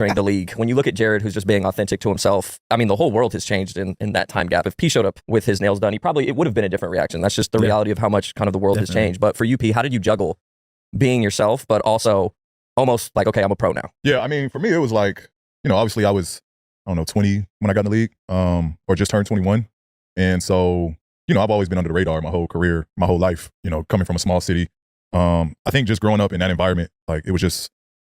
during the league. When you look at Jared, who's just being authentic to himself, I mean, the whole world has changed in that time gap. If P showed up with his nails done, it would have been a different reaction. That's just the reality of how much kind of the world has changed. But for you, P, how did you juggle being yourself, but also almost like, okay, I'm a pro now? Yeah, I mean, for me, it was like, obviously I was, 20 when I got in the league, or just turned 21. And so, I've always been under the radar my whole career, my whole life, coming from a small city. I think just growing up in that environment, like it was just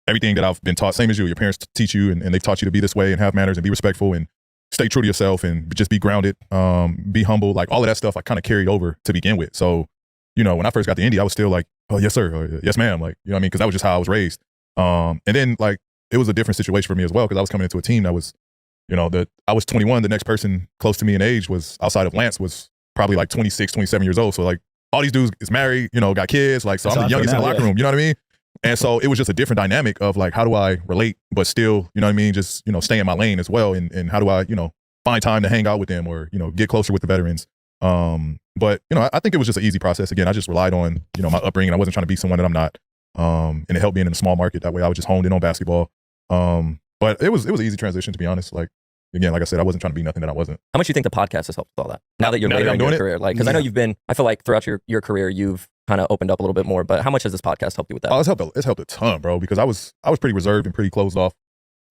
everything that I've been taught, same as you. Your parents teach you and they've taught you to be this way and have manners and be respectful and stay true to yourself and just be grounded, be humble. Like all of that stuff I kind of carried over to begin with. So, when I first got to Indy, I was still like, oh, yes, sir. Or, yes, ma'am. Like, you know what I mean? Because that was just how I was raised. And then like it was a different situation for me as well because I was coming into a team that was, I was 21. The next person close to me in age was outside of Lance was probably like 26, 27 years old. So like all these dudes is married, got kids. Like, so I'm the youngest in the locker room. You know what I mean? And so it was just a different dynamic of like, how do I relate, but still, you know what I mean? Just, stay in my lane as well. And how do I, find time to hang out with them or, get closer with the veterans. But, I think it was just an easy process. Again, I just relied on, my upbringing. I wasn't trying to be someone that I'm not. And it helped being in a small market. That way I was just honed in on basketball. But it was an easy transition, to be honest. Like, again, like I said, I wasn't trying to be nothing that I wasn't. How much do you think the podcast has helped with all that? Now that you're later in your career, like, because I know you've been, I feel like throughout your career, you've kind of opened up a little bit more, but how much has this podcast helped you with that? Oh, it's helped a ton, bro, because I was pretty reserved and pretty closed off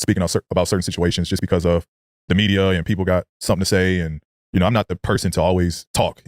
speaking about certain situations just because of the media and people got something to say. And, I'm not the person to always talk.